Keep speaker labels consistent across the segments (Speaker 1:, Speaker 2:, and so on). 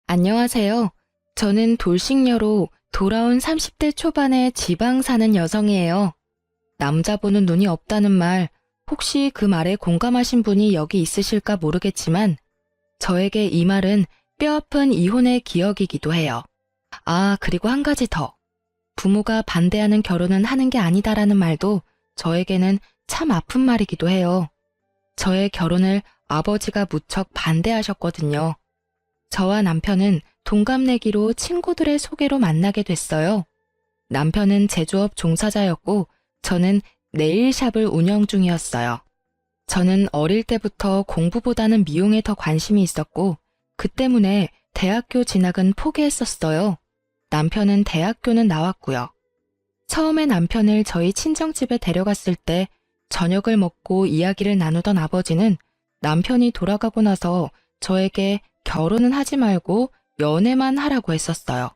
Speaker 1: 안녕하세요. 저는 돌싱녀로 돌아온 30대 초반의 지방 사는 여성이에요. 남자 보는 눈이 없다는 말, 혹시 그 말에 공감하신 분이 여기 있으실까 모르겠지만, 저에게 이 말은 뼈아픈 이혼의 기억이기도 해요. 아, 그리고 한 가지 더. 부모가 반대하는 결혼은 하는 게 아니다라는 말도 저에게는 참 아픈 말이기도 해요. 저의 결혼을 아버지가 무척 반대하셨거든요. 저와 남편은 동갑내기로 친구들의 소개로 만나게 됐어요. 남편은 제조업 종사자였고 저는 네일샵을 운영 중이었어요. 저는 어릴 때부터 공부보다는 미용에 더 관심이 있었고 그 때문에 대학교 진학은 포기했었어요. 남편은 대학교는 나왔고요. 처음에 남편을 저희 친정집에 데려갔을 때 저녁을 먹고 이야기를 나누던 아버지는 남편이 돌아가고 나서 저에게 결혼은 하지 말고 연애만 하라고 했었어요.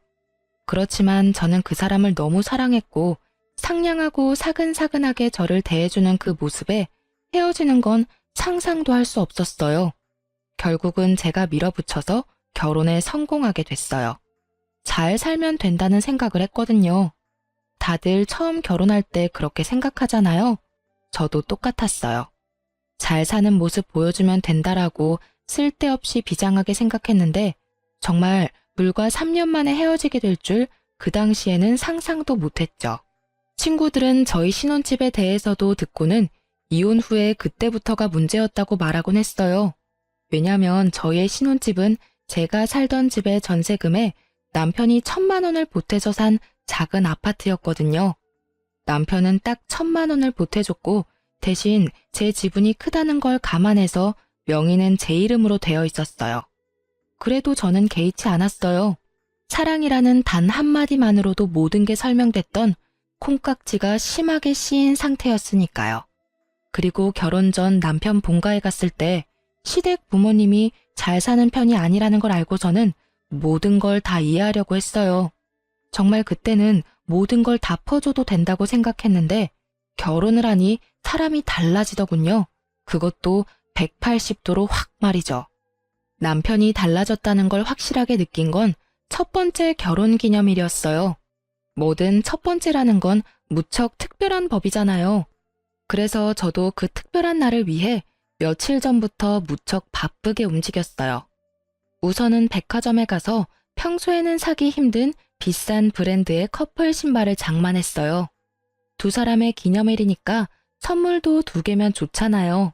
Speaker 1: 그렇지만 저는 그 사람을 너무 사랑했고 상냥하고 사근사근하게 저를 대해주는 그 모습에 헤어지는 건 상상도 할 수 없었어요. 결국은 제가 밀어붙여서 결혼에 성공하게 됐어요. 잘 살면 된다는 생각을 했거든요. 다들 처음 결혼할 때 그렇게 생각하잖아요. 저도 똑같았어요. 잘 사는 모습 보여주면 된다라고 쓸데없이 비장하게 생각했는데 정말 불과 3년 만에 헤어지게 될 줄 그 당시에는 상상도 못했죠. 친구들은 저희 신혼집에 대해서도 듣고는 이혼 후에 그때부터가 문제였다고 말하곤 했어요. 왜냐면 저희의 신혼집은 제가 살던 집의 전세금에 남편이 1,000만 원을 보태서 산 작은 아파트였거든요. 남편은 딱 1,000만 원을 보태줬고 대신 제 지분이 크다는 걸 감안해서 명의는 제 이름으로 되어 있었어요. 그래도 저는 개의치 않았어요. 사랑이라는 단 한마디만으로도 모든 게 설명됐던 콩깍지가 심하게 씌인 상태였으니까요. 그리고 결혼 전 남편 본가에 갔을 때 시댁 부모님이 잘 사는 편이 아니라는 걸 알고서는 모든 걸 다 이해하려고 했어요. 정말 그때는 모든 걸 다 퍼줘도 된다고 생각했는데 결혼을 하니 사람이 달라지더군요. 그것도 180도로 확 말이죠. 남편이 달라졌다는 걸 확실하게 느낀 건 첫 번째 결혼 기념일이었어요. 뭐든 첫 번째라는 건 무척 특별한 법이잖아요. 그래서 저도 그 특별한 날을 위해 며칠 전부터 무척 바쁘게 움직였어요. 우선은 백화점에 가서 평소에는 사기 힘든 비싼 브랜드의 커플 신발을 장만했어요. 두 사람의 기념일이니까 선물도 2개면 좋잖아요.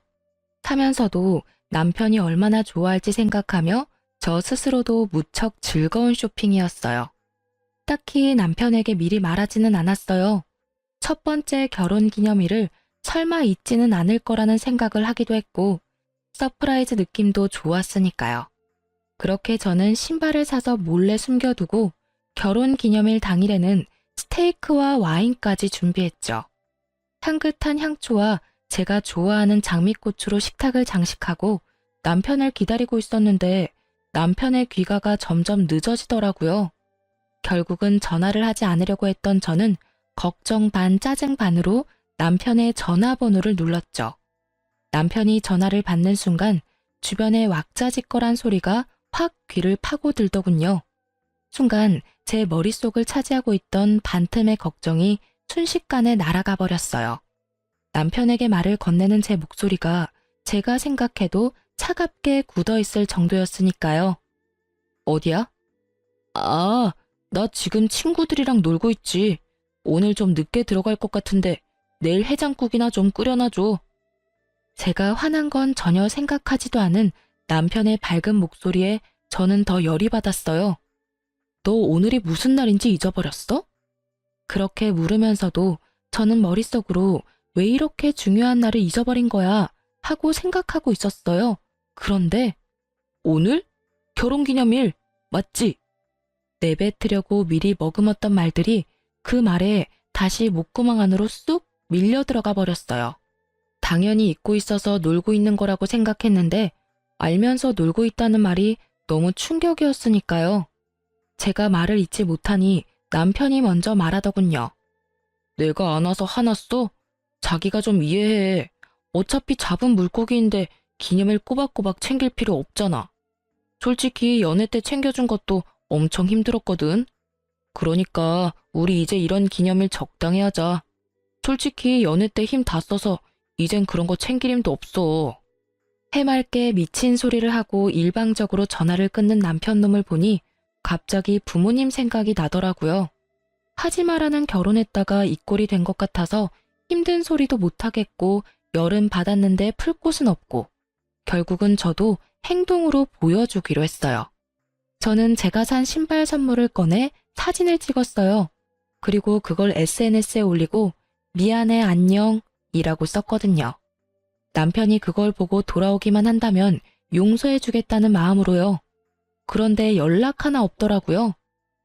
Speaker 1: 하면서도 남편이 얼마나 좋아할지 생각하며 저 스스로도 무척 즐거운 쇼핑이었어요. 딱히 남편에게 미리 말하지는 않았어요. 첫 번째 결혼 기념일을 설마 잊지는 않을 거라는 생각을 하기도 했고 서프라이즈 느낌도 좋았으니까요. 그렇게 저는 신발을 사서 몰래 숨겨두고 결혼 기념일 당일에는 스테이크와 와인까지 준비했죠. 향긋한 향초와 제가 좋아하는 장미꽃으로 식탁을 장식하고 남편을 기다리고 있었는데 남편의 귀가가 점점 늦어지더라고요. 결국은 전화를 하지 않으려고 했던 저는 걱정 반 짜증 반으로 남편의 전화번호를 눌렀죠. 남편이 전화를 받는 순간 주변에 왁자지껄한 소리가 확 귀를 파고들더군요. 순간 제 머릿속을 차지하고 있던 반틈의 걱정이 순식간에 날아가 버렸어요. 남편에게 말을 건네는 제 목소리가 제가 생각해도 차갑게 굳어있을 정도였으니까요. 어디야? 아, 나 지금 친구들이랑 놀고 있지. 오늘 좀 늦게 들어갈 것 같은데 내일 해장국이나 좀 끓여놔줘. 제가 화난 건 전혀 생각하지도 않은 남편의 밝은 목소리에 저는 더 열이 받았어요. 너 오늘이 무슨 날인지 잊어버렸어? 그렇게 물으면서도 저는 머릿속으로 왜 이렇게 중요한 날을 잊어버린 거야 하고 생각하고 있었어요. 그런데 오늘? 결혼기념일 맞지? 내뱉으려고 미리 머금었던 말들이 그 말에 다시 목구멍 안으로 쑥 밀려 들어가 버렸어요. 당연히 잊고 있어서 놀고 있는 거라고 생각했는데 알면서 놀고 있다는 말이 너무 충격이었으니까요. 제가 말을 잊지 못하니 남편이 먼저 말하더군요. 내가 안 와서 화났어? 자기가 좀 이해해. 어차피 잡은 물고기인데 기념일 꼬박꼬박 챙길 필요 없잖아. 솔직히 연애 때 챙겨준 것도 엄청 힘들었거든. 그러니까 우리 이제 이런 기념일 적당히 하자. 솔직히 연애 때 힘 다 써서 이젠 그런 거 챙길 힘도 없어. 해맑게 미친 소리를 하고 일방적으로 전화를 끊는 남편놈을 보니 갑자기 부모님 생각이 나더라고요. 하지 마라는 결혼했다가 이 꼴이 된 것 같아서 힘든 소리도 못하겠고 열은 받았는데 풀 곳은 없고 결국은 저도 행동으로 보여주기로 했어요. 저는 제가 산 신발 선물을 꺼내 사진을 찍었어요. 그리고 그걸 SNS에 올리고 미안해 안녕 이라고 썼거든요. 남편이 그걸 보고 돌아오기만 한다면 용서해주겠다는 마음으로요. 그런데 연락 하나 없더라고요.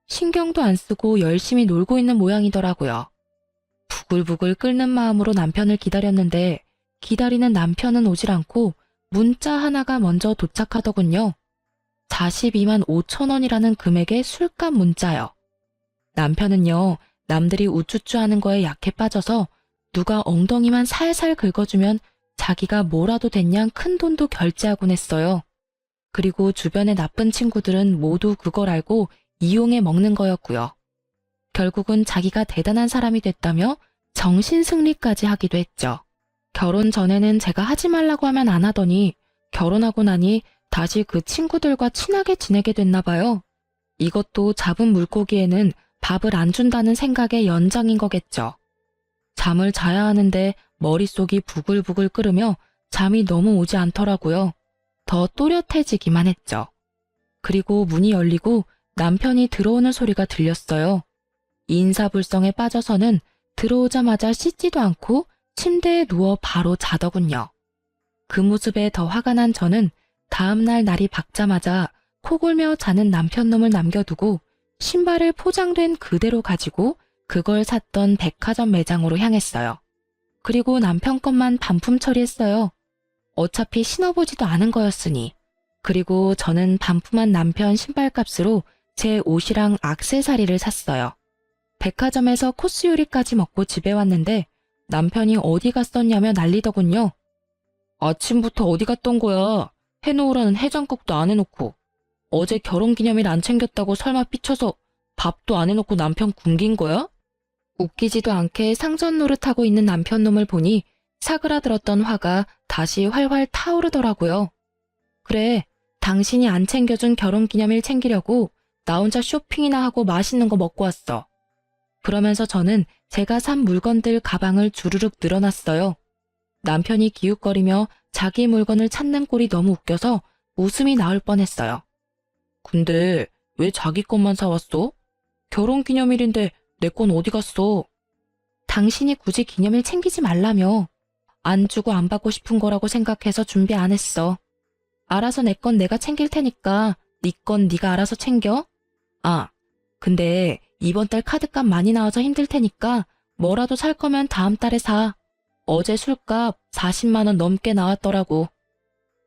Speaker 1: 신경도 안 쓰고 열심히 놀고 있는 모양이더라고요. 부글부글 끓는 마음으로 남편을 기다렸는데 기다리는 남편은 오질 않고 문자 하나가 먼저 도착하더군요. 42만 5천 원이라는 금액의 술값 문자요. 남편은요, 남들이 우쭈쭈 하는 거에 약해 빠져서 누가 엉덩이만 살살 긁어주면 자기가 뭐라도 됐냥 큰 돈도 결제하곤 했어요. 그리고 주변의 나쁜 친구들은 모두 그걸 알고 이용해 먹는 거였고요. 결국은 자기가 대단한 사람이 됐다며 정신승리까지 하기도 했죠. 결혼 전에는 제가 하지 말라고 하면 안 하더니 결혼하고 나니 다시 그 친구들과 친하게 지내게 됐나 봐요. 이것도 잡은 물고기에는 밥을 안 준다는 생각의 연장인 거겠죠. 잠을 자야 하는데 머릿속이 부글부글 끓으며 잠이 너무 오지 않더라고요. 더 또렷해지기만 했죠. 그리고 문이 열리고 남편이 들어오는 소리가 들렸어요. 인사불성에 빠져서는 들어오자마자 씻지도 않고 침대에 누워 바로 자더군요. 그 모습에 더 화가 난 저는 다음날 날이 밝자마자 코골며 자는 남편놈을 남겨두고 신발을 포장된 그대로 가지고 그걸 샀던 백화점 매장으로 향했어요. 그리고 남편 것만 반품 처리했어요. 어차피 신어보지도 않은 거였으니. 그리고 저는 반품한 남편 신발값으로 제 옷이랑 액세서리를 샀어요. 백화점에서 코스 요리까지 먹고 집에 왔는데 남편이 어디 갔었냐며 난리더군요. 아침부터 어디 갔던 거야? 해놓으라는 해장국도 안 해놓고. 어제 결혼기념일 안 챙겼다고 설마 삐쳐서 밥도 안 해놓고 남편 굶긴 거야? 웃기지도 않게 상전 노릇하고 있는 남편놈을 보니 사그라들었던 화가 다시 활활 타오르더라고요. 그래, 당신이 안 챙겨준 결혼기념일 챙기려고 나 혼자 쇼핑이나 하고 맛있는 거 먹고 왔어. 그러면서 저는 제가 산 물건들 가방을 주르륵 늘어놨어요. 남편이 기웃거리며 자기 물건을 찾는 꼴이 너무 웃겨서 웃음이 나올 뻔했어요. 근데 왜 자기 것만 사왔어? 결혼기념일인데 내 건 어디 갔어? 당신이 굳이 기념일 챙기지 말라며. 안 주고 안 받고 싶은 거라고 생각해서 준비 안 했어. 알아서 내 건 내가 챙길 테니까 네 건 네가 알아서 챙겨. 아, 근데 이번 달 카드값 많이 나와서 힘들 테니까 뭐라도 살 거면 다음 달에 사. 어제 술값 40만 원 넘게 나왔더라고.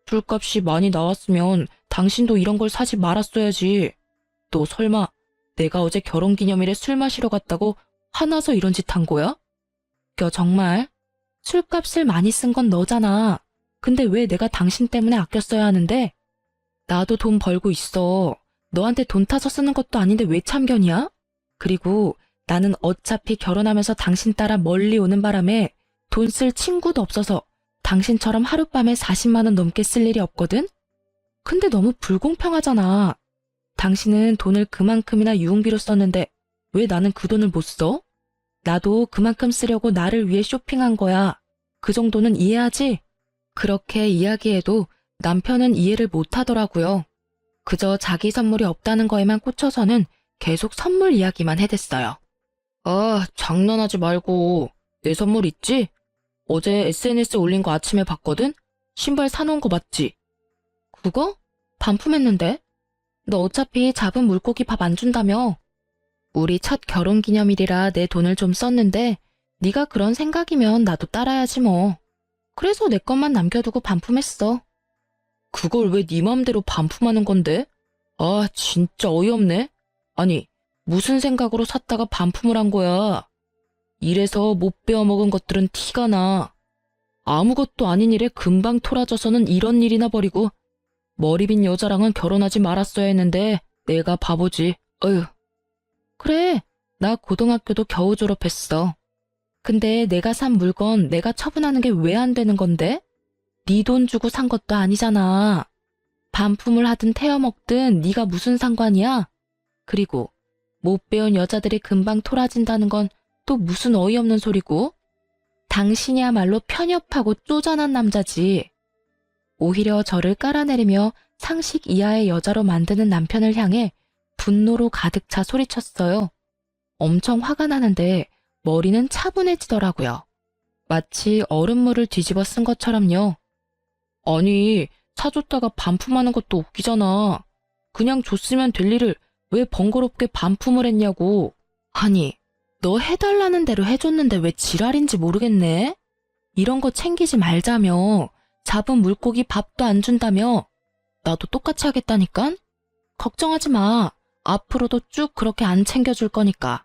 Speaker 1: 술값이 많이 나왔으면 당신도 이런 걸 사지 말았어야지. 너 설마 내가 어제 결혼기념일에 술 마시러 갔다고 화나서 이런 짓 한 거야? 정말? 술값을 많이 쓴 건 너잖아. 근데 왜 내가 당신 때문에 아껴 써야 하는데? 나도 돈 벌고 있어. 너한테 돈 타서 쓰는 것도 아닌데 왜 참견이야? 그리고 나는 어차피 결혼하면서 당신 따라 멀리 오는 바람에 돈 쓸 친구도 없어서 당신처럼 하룻밤에 40만 원 넘게 쓸 일이 없거든? 근데 너무 불공평하잖아. 당신은 돈을 그만큼이나 유흥비로 썼는데 왜 나는 그 돈을 못 써? 나도 그만큼 쓰려고 나를 위해 쇼핑한 거야. 그 정도는 이해하지? 그렇게 이야기해도 남편은 이해를 못 하더라고요. 그저 자기 선물이 없다는 거에만 꽂혀서는 계속 선물 이야기만 해댔어요. 아, 장난하지 말고. 내 선물 있지? 어제 SNS에 올린 거 아침에 봤거든? 신발 사놓은 거 맞지? 그거? 반품했는데? 너 어차피 잡은 물고기 밥 안 준다며? 우리 첫 결혼기념일이라 내 돈을 좀 썼는데 네가 그런 생각이면 나도 따라야지 뭐. 그래서 내 것만 남겨두고 반품했어. 그걸 왜 네 맘대로 반품하는 건데? 아, 진짜 어이없네. 아니, 무슨 생각으로 샀다가 반품을 한 거야? 이래서 못 배워먹은 것들은 티가 나. 아무것도 아닌 일에 금방 토라져서는 이런 일이나 버리고. 머리 빈 여자랑은 결혼하지 말았어야 했는데 내가 바보지. 어휴. 그래, 나 고등학교도 겨우 졸업했어. 근데 내가 산 물건 내가 처분하는 게 왜 안 되는 건데? 네 돈 주고 산 것도 아니잖아. 반품을 하든 태워 먹든 네가 무슨 상관이야? 그리고 못 배운 여자들이 금방 토라진다는 건 또 무슨 어이없는 소리고? 당신이야말로 편협하고 쪼잔한 남자지. 오히려 저를 깔아내리며 상식 이하의 여자로 만드는 남편을 향해 분노로 가득 차 소리쳤어요. 엄청 화가 나는데 머리는 차분해지더라고요. 마치 얼음물을 뒤집어 쓴 것처럼요. 아니, 사줬다가 반품하는 것도 웃기잖아. 그냥 줬으면 될 일을 왜 번거롭게 반품을 했냐고. 아니, 너 해달라는 대로 해줬는데 왜 지랄인지 모르겠네? 이런 거 챙기지 말자며. 잡은 물고기 밥도 안 준다며. 나도 똑같이 하겠다니깐? 걱정하지 마. 앞으로도 쭉 그렇게 안 챙겨줄 거니까.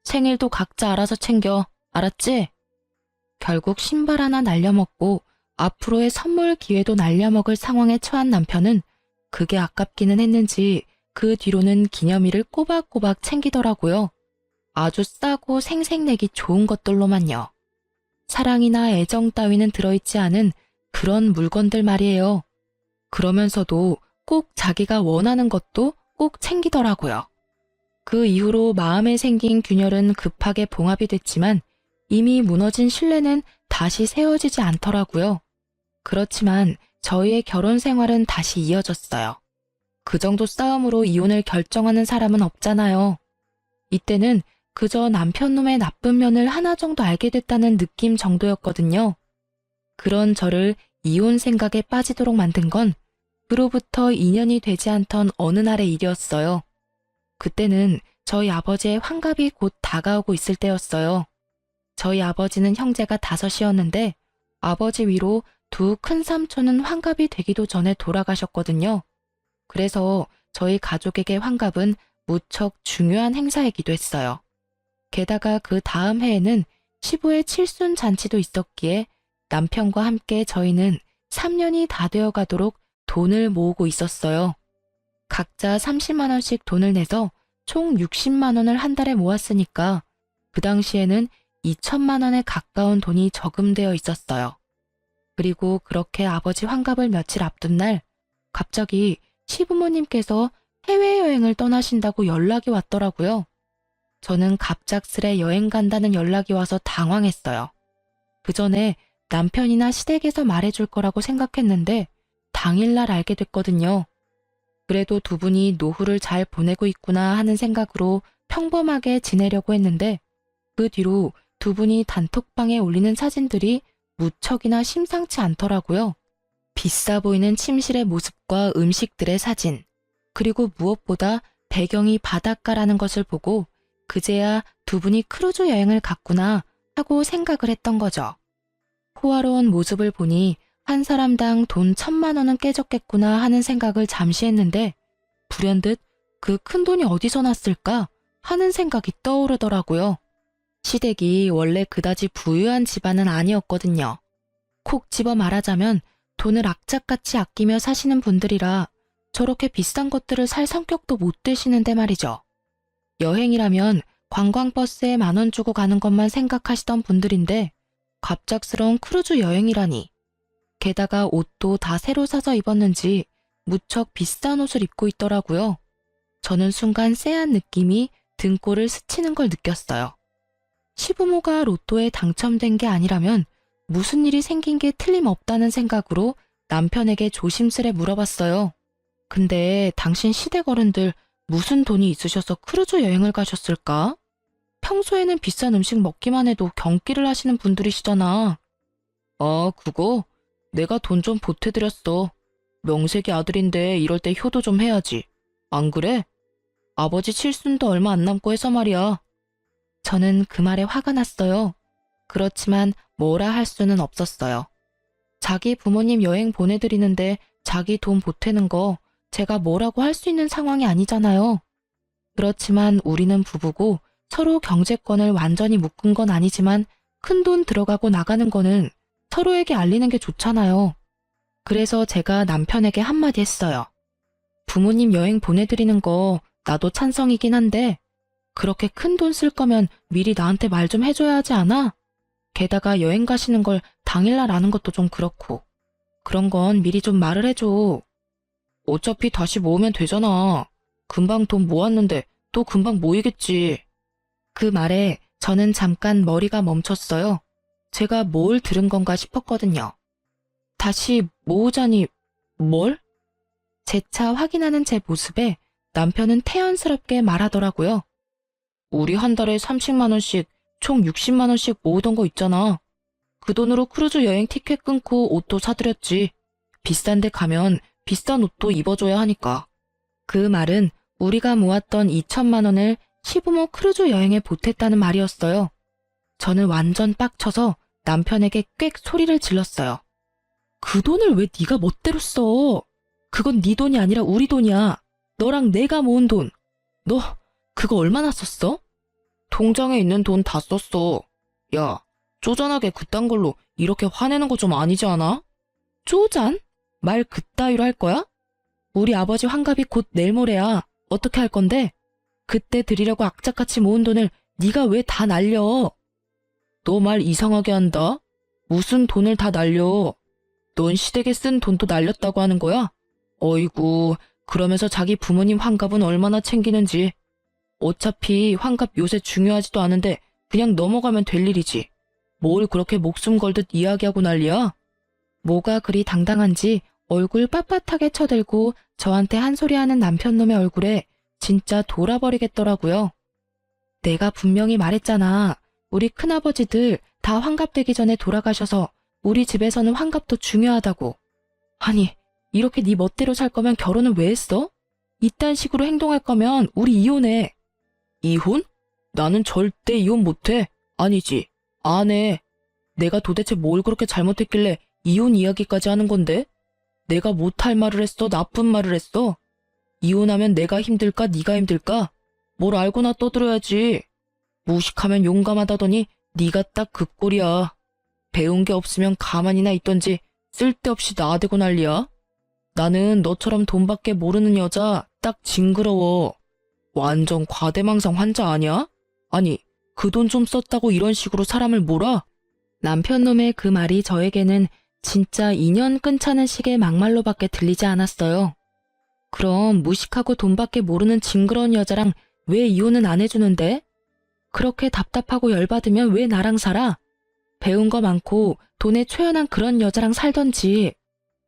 Speaker 1: 생일도 각자 알아서 챙겨. 알았지? 결국 신발 하나 날려먹고 앞으로의 선물 기회도 날려먹을 상황에 처한 남편은 그게 아깝기는 했는지 그 뒤로는 기념일을 꼬박꼬박 챙기더라고요. 아주 싸고 생색내기 좋은 것들로만요. 사랑이나 애정 따위는 들어있지 않은 그런 물건들 말이에요. 그러면서도 꼭 자기가 원하는 것도 꼭 챙기더라고요. 그 이후로 마음에 생긴 균열은 급하게 봉합이 됐지만 이미 무너진 신뢰는 다시 세워지지 않더라고요. 그렇지만 저희의 결혼 생활은 다시 이어졌어요. 그 정도 싸움으로 이혼을 결정하는 사람은 없잖아요. 이때는 그저 남편 놈의 나쁜 면을 하나 정도 알게 됐다는 느낌 정도였거든요. 그런 저를 이혼 생각에 빠지도록 만든 건 그로부터 2년이 되지 않던 어느 날의 일이었어요. 그때는 저희 아버지의 환갑이 곧 다가오고 있을 때였어요. 저희 아버지는 형제가 5이었는데 아버지 위로 두 큰삼촌은 환갑이 되기도 전에 돌아가셨거든요. 그래서 저희 가족에게 환갑은 무척 중요한 행사이기도 했어요. 게다가 그 다음 해에는 시부의 칠순 잔치도 있었기에 남편과 함께 저희는 3년이 다 되어 가도록 돈을 모으고 있었어요. 각자 30만 원씩 돈을 내서 총 60만 원을 한 달에 모았으니까 그 당시에는 2천만 원에 가까운 돈이 저금되어 있었어요. 그리고 그렇게 아버지 환갑을 며칠 앞둔 날 갑자기 시부모님께서 해외여행을 떠나신다고 연락이 왔더라고요. 저는 갑작스레 여행 간다는 연락이 와서 당황했어요. 그 전에 남편이나 시댁에서 말해줄 거라고 생각했는데 당일날 알게 됐거든요. 그래도 두 분이 노후를 잘 보내고 있구나 하는 생각으로 평범하게 지내려고 했는데 그 뒤로 두 분이 단톡방에 올리는 사진들이 무척이나 심상치 않더라고요. 비싸 보이는 침실의 모습과 음식들의 사진, 그리고 무엇보다 배경이 바닷가라는 것을 보고 그제야 두 분이 크루즈 여행을 갔구나 하고 생각을 했던 거죠. 호화로운 모습을 보니 한 사람당 돈 1,000만 원은 깨졌겠구나 하는 생각을 잠시 했는데 불현듯 그 큰 돈이 어디서 났을까 하는 생각이 떠오르더라고요. 시댁이 원래 그다지 부유한 집안은 아니었거든요. 콕 집어 말하자면 돈을 악착같이 아끼며 사시는 분들이라 저렇게 비싼 것들을 살 성격도 못 되시는데 말이죠. 여행이라면 관광버스에 10,000원 주고 가는 것만 생각하시던 분들인데 갑작스러운 크루즈 여행이라니. 게다가 옷도 다 새로 사서 입었는지 무척 비싼 옷을 입고 있더라고요. 저는 순간 쎄한 느낌이 등골을 스치는 걸 느꼈어요. 시부모가 로또에 당첨된 게 아니라면 무슨 일이 생긴 게 틀림없다는 생각으로 남편에게 조심스레 물어봤어요. 근데 당신 시댁 어른들 무슨 돈이 있으셔서 크루즈 여행을 가셨을까? 평소에는 비싼 음식 먹기만 해도 경기를 하시는 분들이시잖아. 그거? 내가 돈 좀 보태드렸어. 명색이 아들인데 이럴 때 효도 좀 해야지. 안 그래? 아버지 칠순도 얼마 안 남고 해서 말이야. 저는 그 말에 화가 났어요. 그렇지만 뭐라 할 수는 없었어요. 자기 부모님 여행 보내드리는데 자기 돈 보태는 거 제가 뭐라고 할 수 있는 상황이 아니잖아요. 그렇지만 우리는 부부고 서로 경제권을 완전히 묶은 건 아니지만 큰 돈 들어가고 나가는 거는 서로에게 알리는 게 좋잖아요. 그래서 제가 남편에게 한마디 했어요. 부모님 여행 보내드리는 거 나도 찬성이긴 한데 그렇게 큰 돈 쓸 거면 미리 나한테 말 좀 해줘야 하지 않아? 게다가 여행 가시는 걸 당일날 아는 것도 좀 그렇고 그런 건 미리 좀 말을 해줘. 어차피 다시 모으면 되잖아. 금방 돈 모았는데 또 금방 모이겠지. 그 말에 저는 잠깐 머리가 멈췄어요. 제가 뭘 들은 건가 싶었거든요. 다시 모으자니 뭘? 재차 확인하는 제 모습에 남편은 태연스럽게 말하더라고요. 우리 한 달에 30만 원씩 총 60만 원씩 모으던 거 있잖아. 그 돈으로 크루즈 여행 티켓 끊고 옷도 사드렸지. 비싼 데 가면 비싼 옷도 입어줘야 하니까. 그 말은 우리가 모았던 2천만 원을 시부모 크루즈 여행에 보탰다는 말이었어요. 저는 완전 빡쳐서 남편에게 꽥 소리를 질렀어요. 그 돈을 왜 네가 멋대로 써? 그건 네 돈이 아니라 우리 돈이야. 너랑 내가 모은 돈. 너 그거 얼마나 썼어? 통장에 있는 돈 다 썼어. 야, 쪼잔하게 그딴 걸로 이렇게 화내는 거 좀 아니지 않아? 쪼잔? 말 그따위로 할 거야? 우리 아버지 환갑이 곧 내일 모레야. 어떻게 할 건데? 그때 드리려고 악착같이 모은 돈을 네가 왜 다 날려? 너 말 이상하게 한다. 무슨 돈을 다 날려? 넌 시댁에 쓴 돈도 날렸다고 하는 거야? 어이구, 그러면서 자기 부모님 환갑은 얼마나 챙기는지. 어차피 환갑 요새 중요하지도 않은데 그냥 넘어가면 될 일이지. 뭘 그렇게 목숨 걸듯 이야기하고 난리야? 뭐가 그리 당당한지 얼굴 빳빳하게 쳐들고 저한테 한 소리 하는 남편놈의 얼굴에 진짜 돌아버리겠더라고요. 내가 분명히 말했잖아. 우리 큰아버지들 다 환갑되기 전에 돌아가셔서 우리 집에서는 환갑도 중요하다고. 아니, 이렇게 네 멋대로 살 거면 결혼은 왜 했어? 이딴 식으로 행동할 거면 우리 이혼해. 이혼? 나는 절대 이혼 못해. 아니지, 안 해. 내가 도대체 뭘 그렇게 잘못했길래 이혼 이야기까지 하는 건데? 내가 못할 말을 했어? 나쁜 말을 했어? 이혼하면 내가 힘들까? 네가 힘들까? 뭘 알고나 떠들어야지. 무식하면 용감하다더니 네가 딱 그 꼴이야. 배운 게 없으면 가만히나 있던지 쓸데없이 나대고 난리야. 나는 너처럼 돈밖에 모르는 여자 딱 징그러워. 완전 과대망상 환자 아니야? 아니, 그 돈 좀 썼다고 이런 식으로 사람을 몰아? 남편놈의 그 말이 저에게는 진짜 인연 끊자는 식의 막말로밖에 들리지 않았어요. 그럼 무식하고 돈밖에 모르는 징그러운 여자랑 왜 이혼은 안 해주는데? 그렇게 답답하고 열받으면 왜 나랑 살아? 배운 거 많고 돈에 초연한 그런 여자랑 살던지.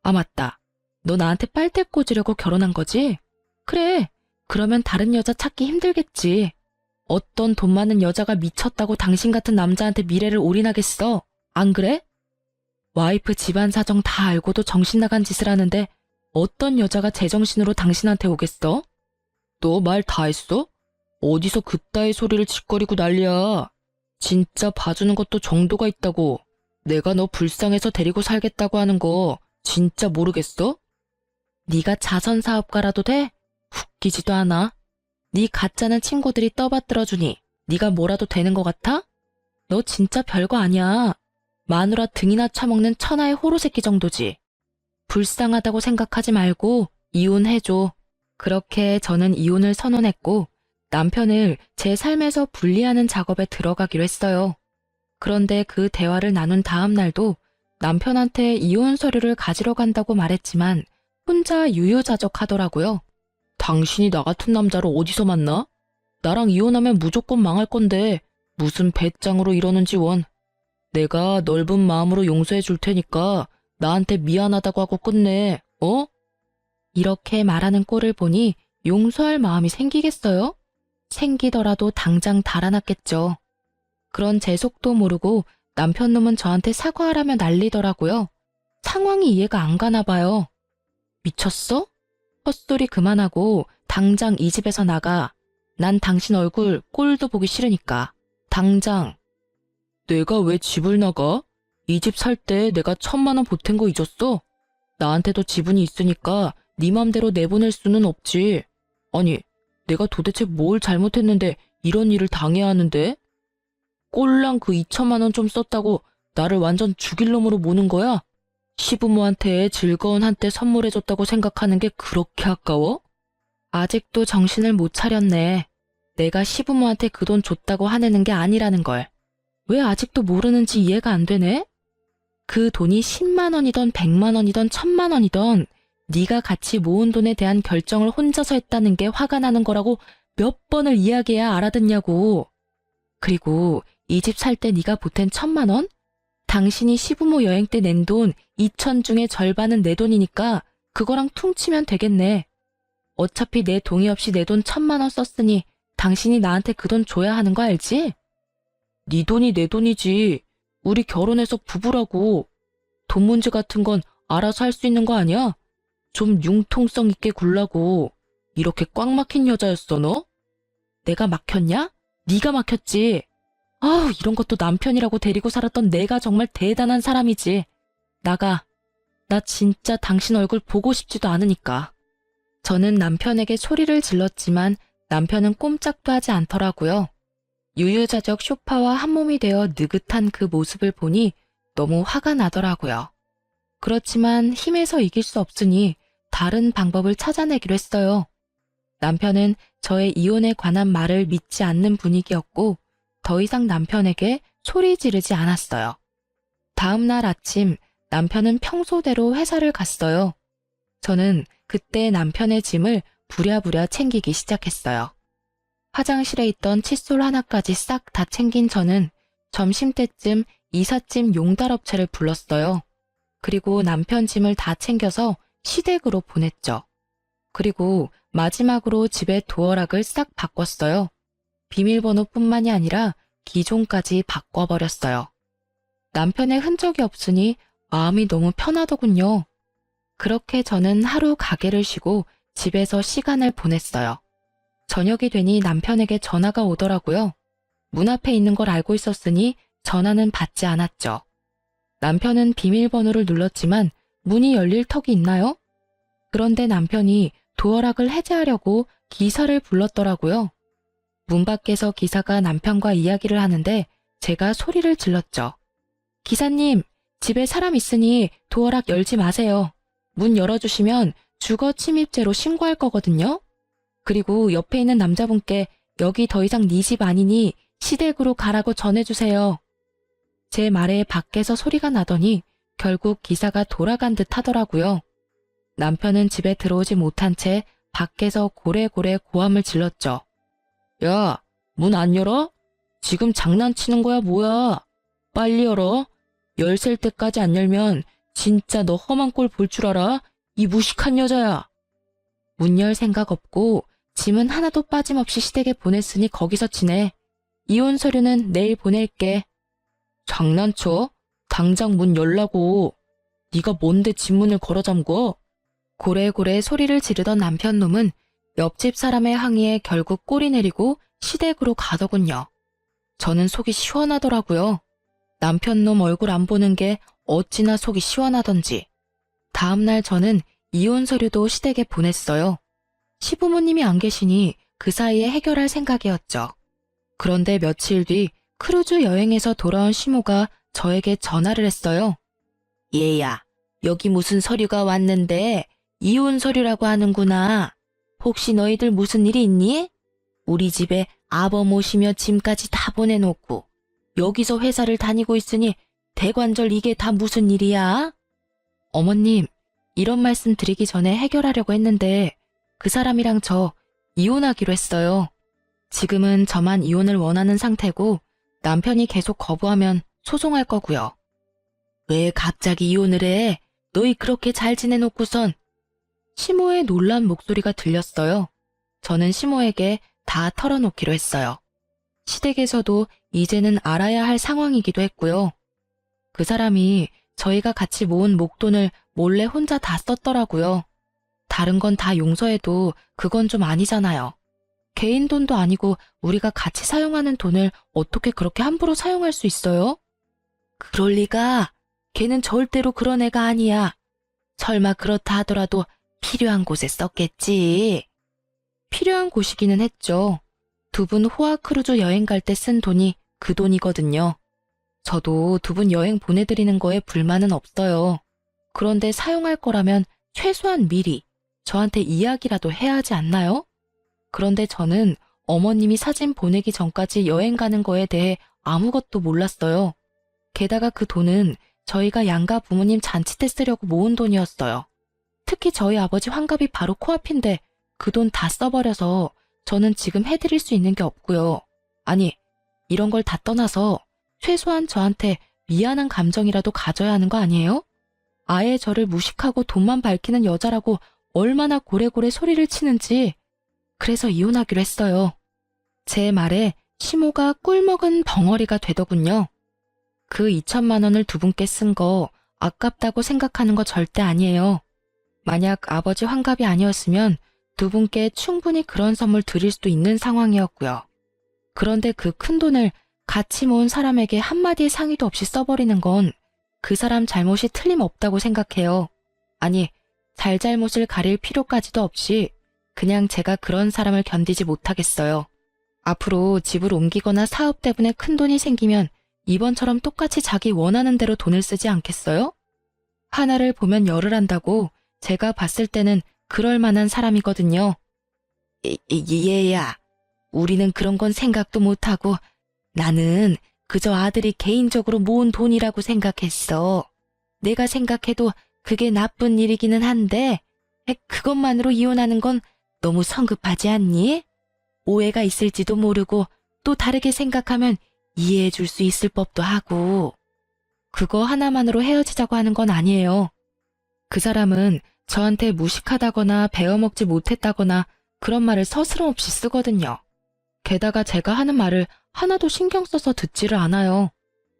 Speaker 1: 아, 맞다. 너 나한테 빨대 꽂으려고 결혼한 거지? 그래. 그러면 다른 여자 찾기 힘들겠지. 어떤 돈 많은 여자가 미쳤다고 당신 같은 남자한테 미래를 올인하겠어? 안 그래? 와이프 집안 사정 다 알고도 정신 나간 짓을 하는데 어떤 여자가 제정신으로 당신한테 오겠어? 너 말 다 했어? 어디서 그따위 소리를 짓거리고 난리야. 진짜 봐주는 것도 정도가 있다고. 내가 너 불쌍해서 데리고 살겠다고 하는 거 진짜 모르겠어? 네가 자선사업가라도 돼? 웃기지도 않아. 네 가짜는 친구들이 떠받들어주니 네가 뭐라도 되는 것 같아? 너 진짜 별거 아니야. 마누라 등이나 차먹는 천하의 호로새끼 정도지. 불쌍하다고 생각하지 말고 이혼해줘. 그렇게 저는 이혼을 선언했고 남편을 제 삶에서 분리하는 작업에 들어가기로 했어요. 그런데 그 대화를 나눈 다음 날도 남편한테 이혼 서류를 가지러 간다고 말했지만 혼자 유유자적하더라고요. 당신이 나 같은 남자를 어디서 만나? 나랑 이혼하면 무조건 망할 건데 무슨 배짱으로 이러는지 원. 내가 넓은 마음으로 용서해 줄 테니까 나한테 미안하다고 하고 끝내. 어? 이렇게 말하는 꼴을 보니 용서할 마음이 생기겠어요? 생기더라도 당장 달아났겠죠. 그런 제 속도 모르고 남편놈은 저한테 사과하라며 난리더라고요. 상황이 이해가 안 가나 봐요. 미쳤어? 헛소리 그만하고 당장 이 집에서 나가. 난 당신 얼굴 꼴도 보기 싫으니까. 당장. 내가 왜 집을 나가? 이 집 살 때 내가 1,000만 원 보탠 거 잊었어? 나한테도 지분이 있으니까 네 맘대로 내보낼 수는 없지. 아니, 내가 도대체 뭘 잘못했는데 이런 일을 당해야 하는데? 꼴랑 그 2,000만 원 좀 썼다고 나를 완전 죽일 놈으로 모는 거야? 시부모한테 즐거운 한때 선물해줬다고 생각하는 게 그렇게 아까워? 아직도 정신을 못 차렸네. 내가 시부모한테 그 돈 줬다고 화내는 게 아니라는 걸. 왜 아직도 모르는지 이해가 안 되네? 그 돈이 10만 원이던 100만 원이던 1000만 원이던 네가 같이 모은 돈에 대한 결정을 혼자서 했다는 게 화가 나는 거라고 몇 번을 이야기해야 알아듣냐고. 그리고 이 집 살 때 네가 보탠 1000만 원? 당신이 시부모 여행 때 낸 돈 2000 중에 절반은 내 돈이니까 그거랑 퉁치면 되겠네. 어차피 내 동의 없이 내 돈 1000만 원 썼으니 당신이 나한테 그 돈 줘야 하는 거 알지? 네 돈이 내 돈이지. 우리 결혼해서 부부라고. 돈 문제 같은 건 알아서 할 수 있는 거 아니야? 좀 융통성 있게 굴라고. 이렇게 꽉 막힌 여자였어 너? 내가 막혔냐? 네가 막혔지. 아우, 이런 것도 남편이라고 데리고 살았던 내가 정말 대단한 사람이지. 나가. 나 진짜 당신 얼굴 보고 싶지도 않으니까. 저는 남편에게 소리를 질렀지만 남편은 꼼짝도 하지 않더라고요. 유유자적 소파와 한몸이 되어 느긋한 그 모습을 보니 너무 화가 나더라고요. 그렇지만 힘에서 이길 수 없으니 다른 방법을 찾아내기로 했어요. 남편은 저의 이혼에 관한 말을 믿지 않는 분위기였고 더 이상 남편에게 소리 지르지 않았어요. 다음 날 아침 남편은 평소대로 회사를 갔어요. 저는 그때 남편의 짐을 부랴부랴 챙기기 시작했어요. 화장실에 있던 칫솔 하나까지 싹 다 챙긴 저는 점심때쯤 이삿짐 용달업체를 불렀어요. 그리고 남편 짐을 다 챙겨서 시댁으로 보냈죠. 그리고 마지막으로 집의 도어락을 싹 바꿨어요. 비밀번호뿐만이 아니라 기종까지 바꿔버렸어요. 남편의 흔적이 없으니 마음이 너무 편하더군요. 그렇게 저는 하루 가게를 쉬고 집에서 시간을 보냈어요. 저녁이 되니 남편에게 전화가 오더라고요. 문 앞에 있는 걸 알고 있었으니 전화는 받지 않았죠. 남편은 비밀번호를 눌렀지만 문이 열릴 턱이 있나요? 그런데 남편이 도어락을 해제하려고 기사를 불렀더라고요. 문 밖에서 기사가 남편과 이야기를 하는데 제가 소리를 질렀죠. 기사님, 집에 사람 있으니 도어락 열지 마세요. 문 열어주시면 주거 침입죄로 신고할 거거든요. 그리고 옆에 있는 남자분께 여기 더 이상 네 집 아니니 시댁으로 가라고 전해주세요. 제 말에 밖에서 소리가 나더니 결국 기사가 돌아간 듯 하더라고요. 남편은 집에 들어오지 못한 채 밖에서 고래고래 고함을 질렀죠. 야, 문 안 열어? 지금 장난치는 거야 뭐야? 빨리 열어. 열셀 때까지 안 열면 진짜 너 험한 꼴 볼 줄 알아? 이 무식한 여자야. 문 열 생각 없고 짐은 하나도 빠짐없이 시댁에 보냈으니 거기서 지내. 이혼 서류는 내일 보낼게. 장난쳐? 당장 문 열라고. 네가 뭔데 집 문을 걸어 잠궈? 고래고래 소리를 지르던 남편 놈은 옆집 사람의 항의에 결국 꼬리 내리고 시댁으로 가더군요. 저는 속이 시원하더라고요. 남편 놈 얼굴 안 보는 게 어찌나 속이 시원하던지. 다음날 저는 이혼 서류도 시댁에 보냈어요. 시부모님이 안 계시니 그 사이에 해결할 생각이었죠. 그런데 며칠 뒤 크루즈 여행에서 돌아온 시모가 저에게 전화를 했어요. 얘야, 여기 무슨 서류가 왔는데 이혼 서류라고 하는구나. 혹시 너희들 무슨 일이 있니? 우리 집에 아버 모시며 짐까지 다 보내놓고 여기서 회사를 다니고 있으니 대관절 이게 다 무슨 일이야? 어머님, 이런 말씀 드리기 전에 해결하려고 했는데 그 사람이랑 저 이혼하기로 했어요. 지금은 저만 이혼을 원하는 상태고 남편이 계속 거부하면 소송할 거고요. 왜 갑자기 이혼을 해? 너희 그렇게 잘 지내놓고선. 시모의 놀란 목소리가 들렸어요. 저는 시모에게 다 털어놓기로 했어요. 시댁에서도 이제는 알아야 할 상황이기도 했고요. 그 사람이 저희가 같이 모은 목돈을 몰래 혼자 다 썼더라고요. 다른 건 다 용서해도 그건 좀 아니잖아요. 개인 돈도 아니고 우리가 같이 사용하는 돈을 어떻게 그렇게 함부로 사용할 수 있어요? 그럴 리가. 걔는 절대로 그런 애가 아니야. 설마 그렇다 하더라도 필요한 곳에 썼겠지. 필요한 곳이기는 했죠. 두 분 호화 크루즈 여행 갈 때 쓴 돈이 그 돈이거든요. 저도 두 분 여행 보내드리는 거에 불만은 없어요. 그런데 사용할 거라면 최소한 미리 저한테 이야기라도 해야 하지 않나요? 그런데 저는 어머님이 사진 보내기 전까지 여행 가는 거에 대해 아무것도 몰랐어요. 게다가 그 돈은 저희가 양가 부모님 잔치 때 쓰려고 모은 돈이었어요. 특히 저희 아버지 환갑이 바로 코앞인데 그 돈 다 써버려서 저는 지금 해드릴 수 있는 게 없고요. 아니, 이런 걸 다 떠나서 최소한 저한테 미안한 감정이라도 가져야 하는 거 아니에요? 아예 저를 무식하고 돈만 밝히는 여자라고 얼마나 고래고래 소리를 치는지. 그래서 이혼하기로 했어요. 제 말에 시모가 꿀먹은 벙어리가 되더군요. 그 2천만 원을 두 분께 쓴 거 아깝다고 생각하는 거 절대 아니에요. 만약 아버지 환갑이 아니었으면 두 분께 충분히 그런 선물 드릴 수도 있는 상황이었고요. 그런데 그 큰 돈을 같이 모은 사람에게 한마디의 상의도 없이 써버리는 건 그 사람 잘못이 틀림없다고 생각해요. 아니, 잘잘못을 가릴 필요까지도 없이 그냥 제가 그런 사람을 견디지 못하겠어요. 앞으로 집을 옮기거나 사업 때문에 큰 돈이 생기면 이번처럼 똑같이 자기 원하는 대로 돈을 쓰지 않겠어요? 하나를 보면 열을 한다고 제가 봤을 때는 그럴 만한 사람이거든요. 얘야, 우리는 그런 건 생각도 못하고 나는 그저 아들이 개인적으로 모은 돈이라고 생각했어. 내가 생각해도 그게 나쁜 일이기는 한데 그것만으로 이혼하는 건 너무 성급하지 않니? 오해가 있을지도 모르고 또 다르게 생각하면 이해해 줄 수 있을 법도 하고. 그거 하나만으로 헤어지자고 하는 건 아니에요. 그 사람은 저한테 무식하다거나 배워먹지 못했다거나 그런 말을 서스럼없이 쓰거든요. 게다가 제가 하는 말을 하나도 신경 써서 듣지를 않아요.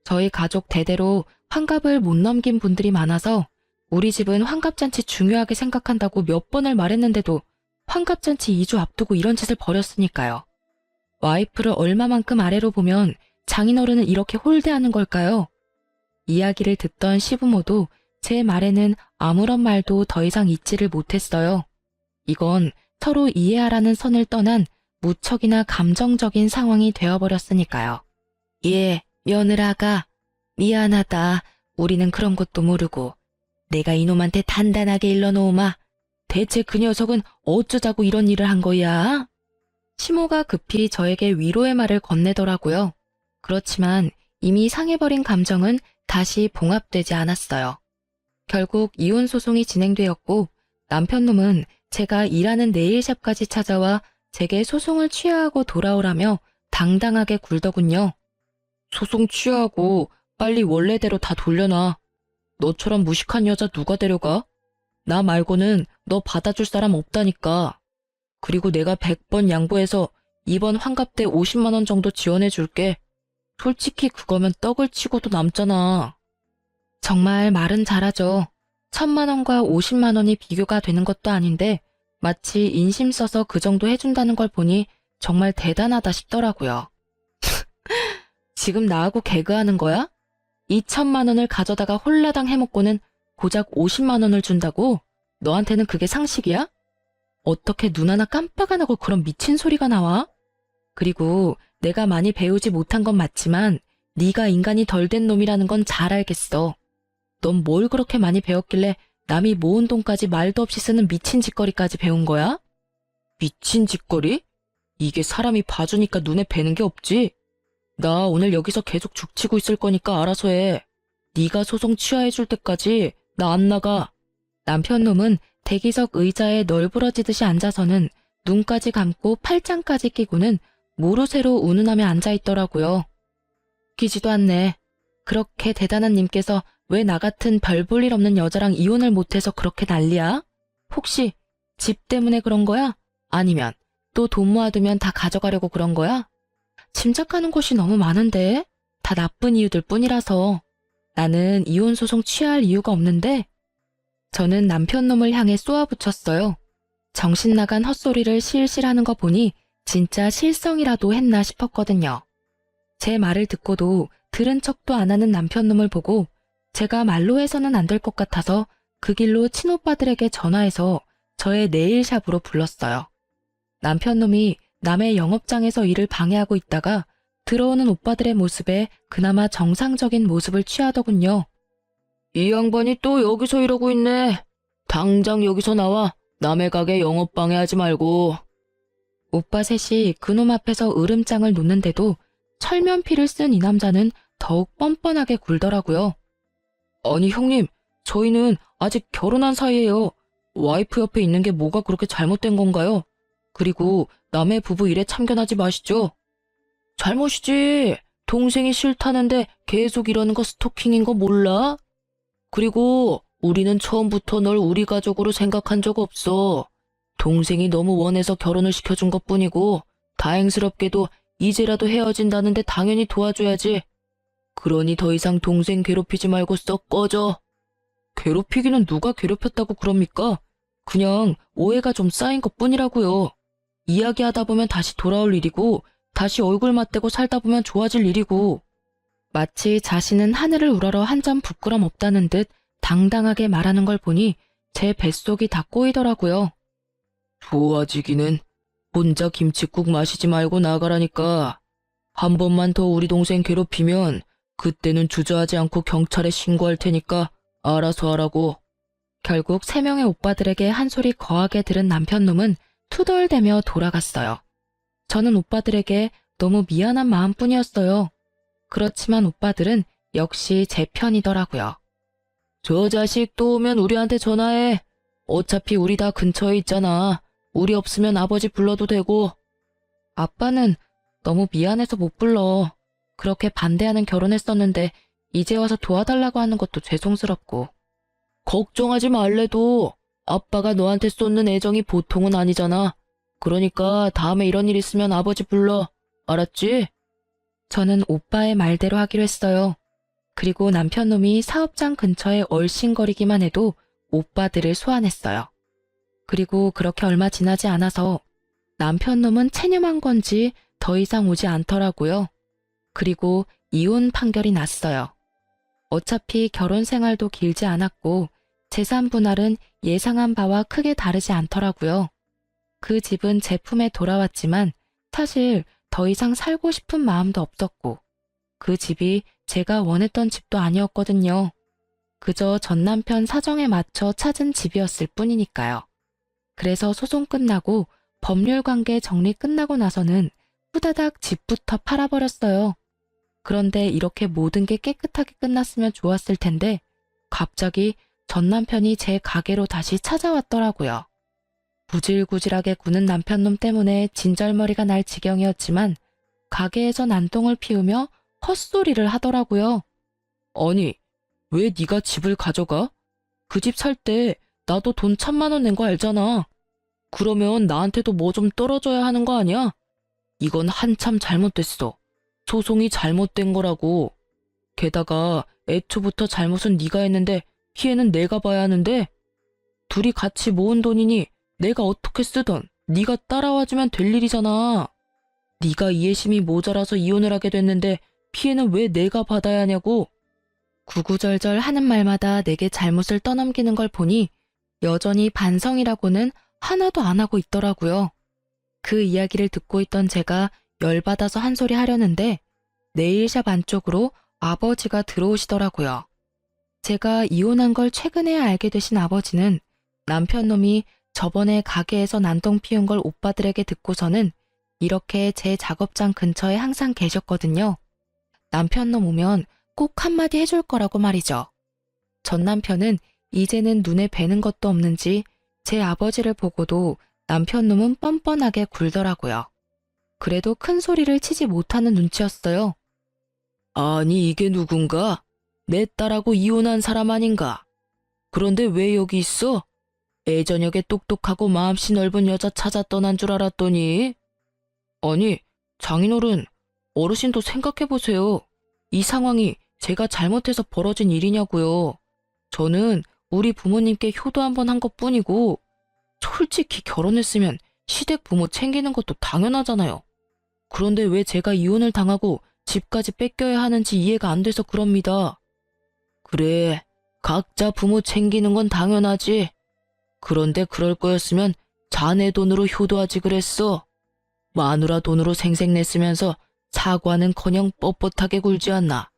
Speaker 1: 저희 가족 대대로 환갑을 못 넘긴 분들이 많아서 우리 집은 환갑잔치 중요하게 생각한다고 몇 번을 말했는데도 환갑잔치 2주 앞두고 이런 짓을 벌였으니까요. 와이프를 얼마만큼 아래로 보면 장인어른은 이렇게 홀대하는 걸까요? 이야기를 듣던 시부모도 제 말에는 아무런 말도 더 이상 잊지를 못했어요. 이건 서로 이해하라는 선을 떠난 무척이나 감정적인 상황이 되어버렸으니까요. 예, 며느라가 미안하다. 우리는 그런 것도 모르고 내가 이놈한테 단단하게 일러놓으마. 대체 그 녀석은 어쩌자고 이런 일을 한 거야? 시모가 급히 저에게 위로의 말을 건네더라고요. 그렇지만 이미 상해버린 감정은 다시 봉합되지 않았어요. 결국 이혼 소송이 진행되었고 남편놈은 제가 일하는 네일샵까지 찾아와 제게 소송을 취하하고 돌아오라며 당당하게 굴더군요. 소송 취하하고 빨리 원래대로 다 돌려놔. 너처럼 무식한 여자 누가 데려가? 나 말고는 너 받아줄 사람 없다니까. 그리고 내가 100번 양보해서 이번 환갑 때 50만 원 정도 지원해 줄게. 솔직히 그거면 떡을 치고도 남잖아. 정말 말은 잘하죠. 1,000만 원과 50만 원이 비교가 되는 것도 아닌데 마치 인심 써서 그 정도 해준다는 걸 보니 정말 대단하다 싶더라고요. 지금 나하고 개그하는 거야? 2천만 원을 가져다가 홀라당 해먹고는 고작 50만 원을 준다고? 너한테는 그게 상식이야? 어떻게 눈 하나 깜빡 안 하고 그런 미친 소리가 나와? 그리고 내가 많이 배우지 못한 건 맞지만 네가 인간이 덜 된 놈이라는 건 잘 알겠어. 넌 뭘 그렇게 많이 배웠길래 남이 모은 돈까지 말도 없이 쓰는 미친 짓거리까지 배운 거야? 미친 짓거리? 이게 사람이 봐주니까 눈에 뵈는 게 없지? 나 오늘 여기서 계속 죽치고 있을 거니까 알아서 해. 네가 소송 취하해줄 때까지 나 안 나가. 남편놈은 대기석 의자에 널브러지듯이 앉아서는 눈까지 감고 팔짱까지 끼고는 모르쇠로 운운하며 앉아있더라고요. 웃기지도 않네. 그렇게 대단한 님께서 왜 나 같은 별 볼 일 없는 여자랑 이혼을 못해서 그렇게 난리야? 혹시 집 때문에 그런 거야? 아니면 또 돈 모아두면 다 가져가려고 그런 거야? 짐작하는 곳이 너무 많은데 다 나쁜 이유들 뿐이라서 나는 이혼 소송 취할 이유가 없는데. 저는 남편놈을 향해 쏘아붙였어요. 정신 나간 헛소리를 실실 하는 거 보니 진짜 실성이라도 했나 싶었거든요. 제 말을 듣고도 들은 척도 안 하는 남편놈을 보고 제가 말로 해서는 안 될 것 같아서 그 길로 친오빠들에게 전화해서 저의 네일샵으로 불렀어요. 남편놈이 남의 영업장에서 일을 방해하고 있다가 들어오는 오빠들의 모습에 그나마 정상적인 모습을 취하더군요. 이 양반이 또 여기서 이러고 있네. 당장 여기서 나와. 남의 가게 영업 방해하지 말고. 오빠 셋이 그놈 앞에서 으름장을 놓는데도 철면피를 쓴 이 남자는 더욱 뻔뻔하게 굴더라고요. 아니 형님, 저희는 아직 결혼한 사이예요. 와이프 옆에 있는 게 뭐가 그렇게 잘못된 건가요? 그리고 남의 부부 일에 참견하지 마시죠. 잘못이지. 동생이 싫다는데 계속 이러는 거 스토킹인 거 몰라? 그리고 우리는 처음부터 널 우리 가족으로 생각한 적 없어. 동생이 너무 원해서 결혼을 시켜준 것뿐이고 다행스럽게도 이제라도 헤어진다는데 당연히 도와줘야지. 그러니 더 이상 동생 괴롭히지 말고 썩 꺼져. 괴롭히기는 누가 괴롭혔다고 그럽니까? 그냥 오해가 좀 쌓인 것뿐이라고요. 이야기하다 보면 다시 돌아올 일이고 다시 얼굴 맞대고 살다 보면 좋아질 일이고. 마치 자신은 하늘을 우러러 한 점 부끄럼 없다는 듯 당당하게 말하는 걸 보니 제 뱃속이 다 꼬이더라고요. 좋아지기는 혼자 김칫국 마시지 말고 나가라니까. 한 번만 더 우리 동생 괴롭히면 그때는 주저하지 않고 경찰에 신고할 테니까 알아서 하라고. 결국 3명의 오빠들에게 한 소리 거하게 들은 남편놈은 투덜대며 돌아갔어요. 저는 오빠들에게 너무 미안한 마음뿐이었어요. 그렇지만 오빠들은 역시 제 편이더라고요. 저 자식 또 오면 우리한테 전화해. 어차피 우리 다 근처에 있잖아. 우리 없으면 아버지 불러도 되고. 아빠는 너무 미안해서 못 불러. 그렇게 반대하는 결혼했었는데 이제 와서 도와달라고 하는 것도 죄송스럽고. 걱정하지 말래도 아빠가 너한테 쏟는 애정이 보통은 아니잖아. 그러니까 다음에 이런 일 있으면 아버지 불러. 알았지? 저는 오빠의 말대로 하기로 했어요. 그리고 남편놈이 사업장 근처에 얼씬거리기만 해도 오빠들을 소환했어요. 그리고 그렇게 얼마 지나지 않아서 남편놈은 체념한 건지 더 이상 오지 않더라고요. 그리고 이혼 판결이 났어요. 어차피 결혼 생활도 길지 않았고 재산 분할은 예상한 바와 크게 다르지 않더라고요. 그 집은 제 품에 돌아왔지만 사실 더 이상 살고 싶은 마음도 없었고 그 집이 제가 원했던 집도 아니었거든요. 그저 전 남편 사정에 맞춰 찾은 집이었을 뿐이니까요. 그래서 소송 끝나고 법률 관계 정리 끝나고 나서는 후다닥 집부터 팔아버렸어요. 그런데 이렇게 모든 게 깨끗하게 끝났으면 좋았을 텐데 갑자기 전 남편이 제 가게로 다시 찾아왔더라고요. 구질구질하게 구는 남편놈 때문에 진절머리가 날 지경이었지만 가게에서 난동을 피우며 헛소리를 하더라고요. 아니, 왜 네가 집을 가져가? 그 집 살 때 나도 돈 1,000만 원 낸 거 알잖아. 그러면 나한테도 뭐 좀 떨어져야 하는 거 아니야? 이건 한참 잘못됐어. 소송이 잘못된 거라고. 게다가 애초부터 잘못은 네가 했는데 피해는 내가 봐야 하는데 둘이 같이 모은 돈이니 내가 어떻게 쓰던 네가 따라와주면 될 일이잖아. 네가 이해심이 모자라서 이혼을 하게 됐는데 피해는 왜 내가 받아야 하냐고. 구구절절 하는 말마다 내게 잘못을 떠넘기는 걸 보니 여전히 반성이라고는 하나도 안 하고 있더라고요. 그 이야기를 듣고 있던 제가 열받아서 한 소리 하려는데 네일샵 안쪽으로 아버지가 들어오시더라고요. 제가 이혼한 걸 최근에 알게 되신 아버지는 남편놈이 저번에 가게에서 난동 피운 걸 오빠들에게 듣고서는 이렇게 제 작업장 근처에 항상 계셨거든요. 남편놈 오면 꼭 한마디 해줄 거라고 말이죠. 전 남편은 이제는 눈에 뵈는 것도 없는지 제 아버지를 보고도 남편놈은 뻔뻔하게 굴더라고요. 그래도 큰 소리를 치지 못하는 눈치였어요. 아니 이게 누군가? 내 딸하고 이혼한 사람 아닌가? 그런데 왜 여기 있어? 애저녁에 똑똑하고 마음씨 넓은 여자 찾아 떠난 줄 알았더니. 아니 장인어른, 어르신도 생각해보세요. 이 상황이 제가 잘못해서 벌어진 일이냐고요. 저는 우리 부모님께 효도 한번 한 것뿐이고 솔직히 결혼했으면 시댁 부모 챙기는 것도 당연하잖아요. 그런데 왜 제가 이혼을 당하고 집까지 뺏겨야 하는지 이해가 안 돼서 그럽니다. 그래, 각자 부모 챙기는 건 당연하지. 그런데 그럴 거였으면 자네 돈으로 효도하지 그랬어. 마누라 돈으로 생색냈으면서 사과는커녕 뻣뻣하게 굴지 않나.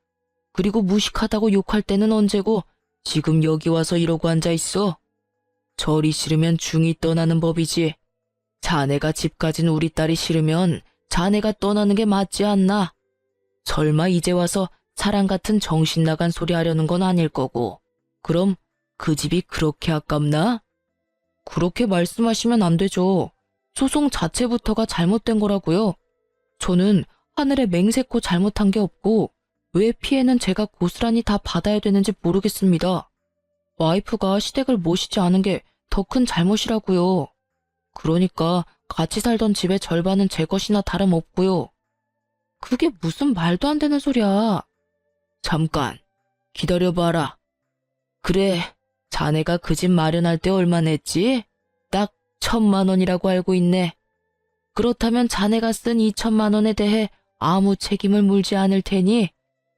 Speaker 1: 그리고 무식하다고 욕할 때는 언제고 지금 여기 와서 이러고 앉아있어? 절이 싫으면 중이 떠나는 법이지. 자네가 집 가진 우리 딸이 싫으면 자네가 떠나는 게 맞지 않나? 설마 이제 와서 사랑 같은 정신 나간 소리 하려는 건 아닐 거고. 그럼 그 집이 그렇게 아깝나? 그렇게 말씀하시면 안 되죠. 소송 자체부터가 잘못된 거라고요. 저는 하늘에 맹세코 잘못한 게 없고 왜 피해는 제가 고스란히 다 받아야 되는지 모르겠습니다. 와이프가 시댁을 모시지 않은 게 더 큰 잘못이라고요. 그러니까 같이 살던 집의 절반은 제 것이나 다름없고요. 그게 무슨 말도 안 되는 소리야. 잠깐 기다려봐라. 그래, 자네가 그 집 마련할 때 얼마 냈지? 딱 1,000만 원이라고 알고 있네. 그렇다면 자네가 쓴 2,000만 원에 대해 아무 책임을 물지 않을 테니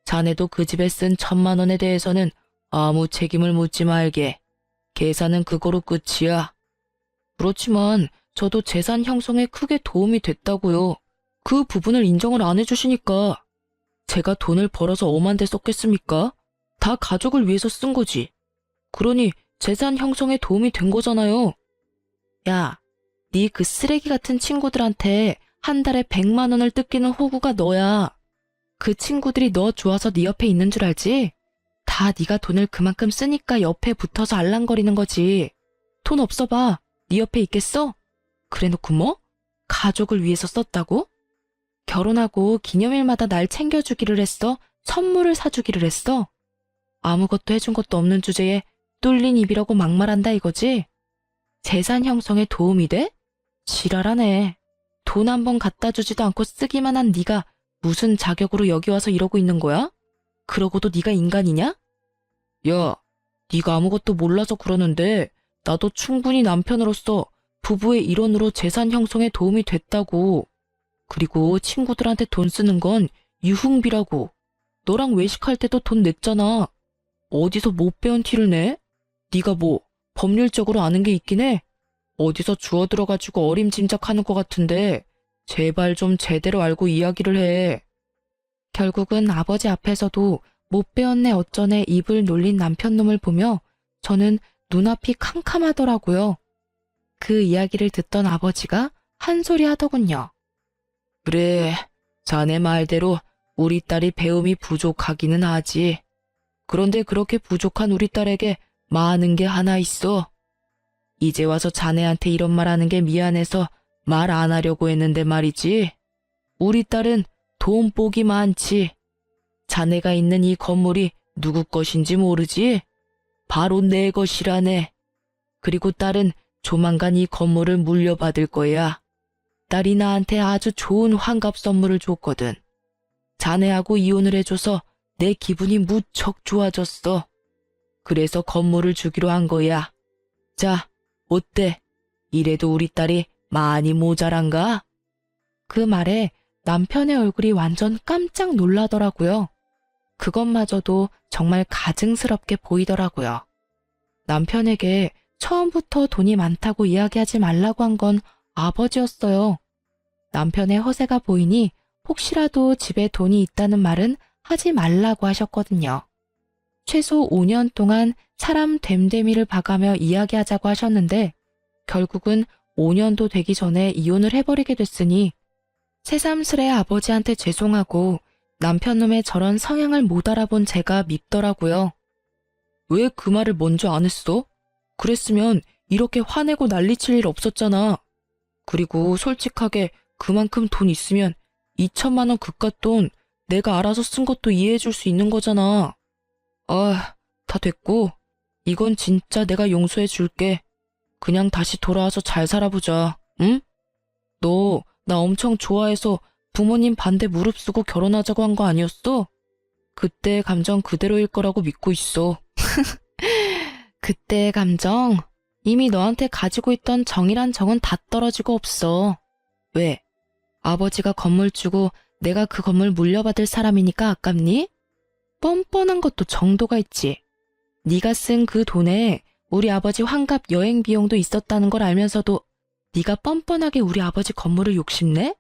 Speaker 1: 자네도 그 집에 쓴 1,000만 원에 대해서는 아무 책임을 묻지 말게. 계산은 그거로 끝이야. 그렇지만 저도 재산 형성에 크게 도움이 됐다고요. 그 부분을 인정을 안 해주시니까. 제가 돈을 벌어서 엄한데 썼겠습니까? 다 가족을 위해서 쓴 거지. 그러니 재산 형성에 도움이 된 거잖아요. 야, 네 그 쓰레기 같은 친구들한테 한 달에 100만 원을 뜯기는 호구가 너야. 그 친구들이 너 좋아서 네 옆에 있는 줄 알지? 다 네가 돈을 그만큼 쓰니까 옆에 붙어서 알랑거리는 거지. 돈 없어 봐. 네 옆에 있겠어? 그래놓고 뭐? 가족을 위해서 썼다고? 결혼하고 기념일마다 날 챙겨주기를 했어? 선물을 사주기를 했어? 아무것도 해준 것도 없는 주제에 뚫린 입이라고 막말한다 이거지? 재산 형성에 도움이 돼? 지랄하네. 돈 한 번 갖다 주지도 않고 쓰기만 한 네가 무슨 자격으로 여기 와서 이러고 있는 거야? 그러고도 네가 인간이냐? 야, 네가 아무것도 몰라서 그러는데 나도 충분히 남편으로서 부부의 일원으로 재산 형성에 도움이 됐다고. 그리고 친구들한테 돈 쓰는 건 유흥비라고. 너랑 외식할 때도 돈 냈잖아. 어디서 못 배운 티를 내? 네가 뭐 법률적으로 아는 게 있긴 해? 어디서 주워들어가지고 어림짐작하는 것 같은데 제발 좀 제대로 알고 이야기를 해. 결국은 아버지 앞에서도 못 배웠네 어쩌네 입을 놀린 남편놈을 보며 저는 눈앞이 캄캄하더라고요. 그 이야기를 듣던 아버지가 한 소리 하더군요. 그래, 자네 말대로 우리 딸이 배움이 부족하기는 하지. 그런데 그렇게 부족한 우리 딸에게 많은 게 하나 있어. 이제 와서 자네한테 이런 말 하는 게 미안해서 말 안 하려고 했는데 말이지. 우리 딸은 돈복이 많지. 자네가 있는 이 건물이 누구 것인지 모르지? 바로 내 것이라네. 그리고 딸은 조만간 이 건물을 물려받을 거야. 딸이 나한테 아주 좋은 환갑 선물을 줬거든. 자네하고 이혼을 해줘서 내 기분이 무척 좋아졌어. 그래서 건물을 주기로 한 거야. 자, 어때? 이래도 우리 딸이 많이 모자란가? 그 말에 남편의 얼굴이 완전 깜짝 놀라더라고요. 그것마저도 정말 가증스럽게 보이더라고요. 남편에게 처음부터 돈이 많다고 이야기하지 말라고 한 건 아버지였어요. 남편의 허세가 보이니 혹시라도 집에 돈이 있다는 말은 하지 말라고 하셨거든요. 최소 5년 동안 사람 됨됨이를 봐가며 이야기하자고 하셨는데 결국은 5년도 되기 전에 이혼을 해버리게 됐으니 새삼스레 아버지한테 죄송하고 남편놈의 저런 성향을 못 알아본 제가 밉더라고요. 왜 그 말을 먼저 안 했어? 그랬으면 이렇게 화내고 난리칠 일 없었잖아. 그리고 솔직하게 그만큼 돈 있으면 2,000만 원 그깟 돈 내가 알아서 쓴 것도 이해해 줄 수 있는 거잖아. 아, 다 됐고 이건 진짜 내가 용서해 줄게. 그냥 다시 돌아와서 잘 살아보자. 응? 너 나 엄청 좋아해서 부모님 반대 무릅쓰고 결혼하자고 한 거 아니었어? 그때 감정 그대로일 거라고 믿고 있어. 그때의 감정? 이미 너한테 가지고 있던 정이란 정은 다 떨어지고 없어. 왜? 아버지가 건물 주고 내가 그 건물 물려받을 사람이니까 아깝니? 뻔뻔한 것도 정도가 있지. 네가 쓴 그 돈에 우리 아버지 환갑 여행 비용도 있었다는 걸 알면서도 네가 뻔뻔하게 우리 아버지 건물을 욕심내?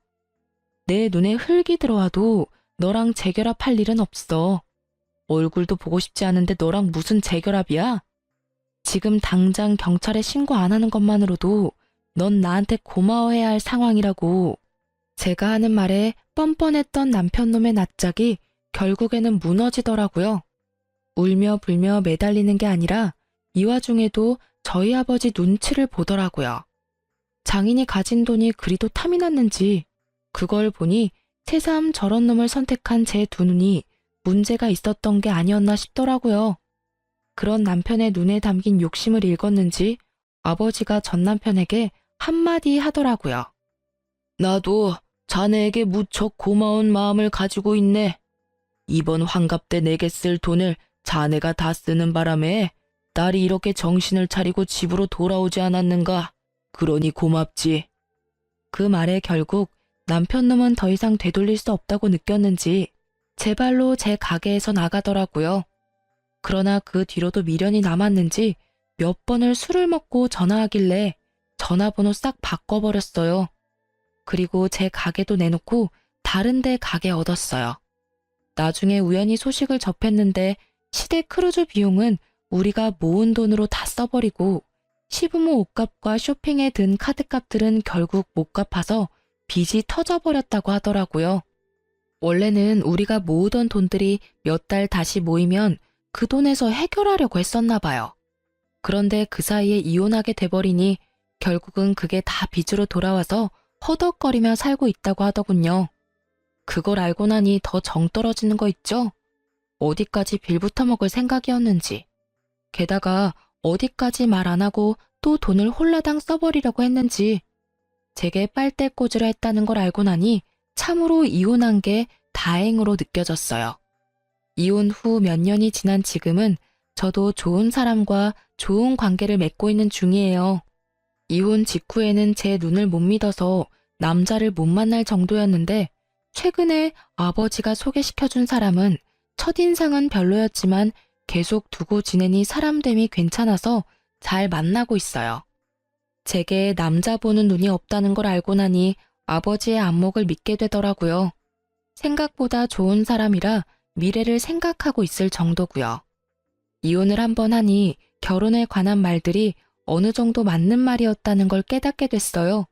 Speaker 1: 내 눈에 흙이 들어와도 너랑 재결합할 일은 없어. 얼굴도 보고 싶지 않은데 너랑 무슨 재결합이야? 지금 당장 경찰에 신고 안 하는 것만으로도 넌 나한테 고마워해야 할 상황이라고. 제가 하는 말에 뻔뻔했던 남편놈의 낯짝이 결국에는 무너지더라고요. 울며 불며 매달리는 게 아니라 이 와중에도 저희 아버지 눈치를 보더라고요. 장인이 가진 돈이 그리도 탐이 났는지 그걸 보니 새삼 저런 놈을 선택한 제 두 눈이 문제가 있었던 게 아니었나 싶더라고요. 그런 남편의 눈에 담긴 욕심을 읽었는지 아버지가 전 남편에게 한마디 하더라고요. 나도 자네에게 무척 고마운 마음을 가지고 있네. 이번 환갑 때 내게 쓸 돈을 자네가 다 쓰는 바람에 딸이 이렇게 정신을 차리고 집으로 돌아오지 않았는가. 그러니 고맙지. 그 말에 결국 남편놈은 더 이상 되돌릴 수 없다고 느꼈는지 제 발로 제 가게에서 나가더라고요. 그러나 그 뒤로도 미련이 남았는지 몇 번을 술을 먹고 전화하길래 전화번호 싹 바꿔버렸어요. 그리고 제 가게도 내놓고 다른 데 가게 얻었어요. 나중에 우연히 소식을 접했는데 시댁 크루즈 비용은 우리가 모은 돈으로 다 써버리고 시부모 옷값과 쇼핑에 든 카드값들은 결국 못 갚아서 빚이 터져버렸다고 하더라고요. 원래는 우리가 모으던 돈들이 몇 달 다시 모이면 그 돈에서 해결하려고 했었나 봐요. 그런데 그 사이에 이혼하게 돼버리니 결국은 그게 다 빚으로 돌아와서 허덕거리며 살고 있다고 하더군요. 그걸 알고 나니 더 정 떨어지는 거 있죠? 어디까지 빌부터 먹을 생각이었는지. 게다가 어디까지 말 안 하고 또 돈을 홀라당 써버리려고 했는지. 제게 빨대 꽂으려 했다는 걸 알고 나니 참으로 이혼한 게 다행으로 느껴졌어요. 이혼 후 몇 년이 지난 지금은 저도 좋은 사람과 좋은 관계를 맺고 있는 중이에요. 이혼 직후에는 제 눈을 못 믿어서 남자를 못 만날 정도였는데 최근에 아버지가 소개시켜준 사람은 첫인상은 별로였지만 계속 두고 지내니 사람됨이 괜찮아서 잘 만나고 있어요. 제게 남자 보는 눈이 없다는 걸 알고 나니 아버지의 안목을 믿게 되더라고요. 생각보다 좋은 사람이라 미래를 생각하고 있을 정도고요. 이혼을 한번 하니 결혼에 관한 말들이 어느 정도 맞는 말이었다는 걸 깨닫게 됐어요.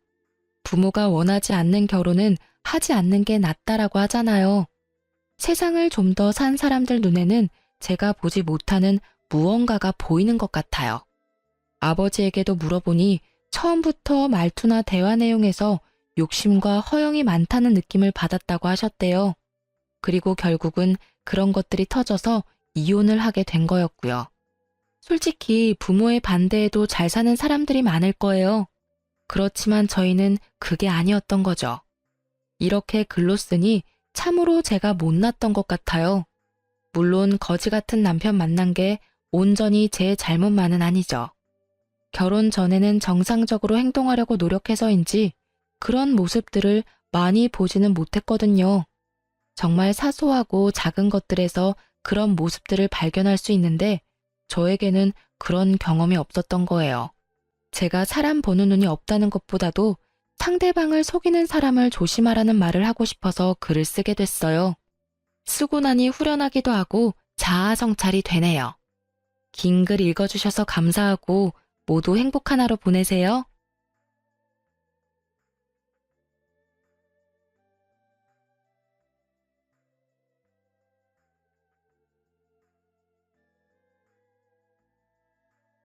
Speaker 1: 부모가 원하지 않는 결혼은 하지 않는 게 낫다라고 하잖아요. 세상을 좀 더 산 사람들 눈에는 제가 보지 못하는 무언가가 보이는 것 같아요. 아버지에게도 물어보니 처음부터 말투나 대화 내용에서 욕심과 허영이 많다는 느낌을 받았다고 하셨대요. 그리고 결국은 그런 것들이 터져서 이혼을 하게 된 거였고요. 솔직히 부모의 반대에도 잘 사는 사람들이 많을 거예요. 그렇지만 저희는 그게 아니었던 거죠. 이렇게 글로 쓰니 참으로 제가 못났던 것 같아요. 물론 거지 같은 남편 만난 게 온전히 제 잘못만은 아니죠. 결혼 전에는 정상적으로 행동하려고 노력해서인지 그런 모습들을 많이 보지는 못했거든요. 정말 사소하고 작은 것들에서 그런 모습들을 발견할 수 있는데 저에게는 그런 경험이 없었던 거예요. 제가 사람 보는 눈이 없다는 것보다도 상대방을 속이는 사람을 조심하라는 말을 하고 싶어서 글을 쓰게 됐어요. 쓰고 나니 후련하기도 하고 자아성찰이 되네요. 긴 글 읽어주셔서 감사하고 모두 행복한 하루 보내세요.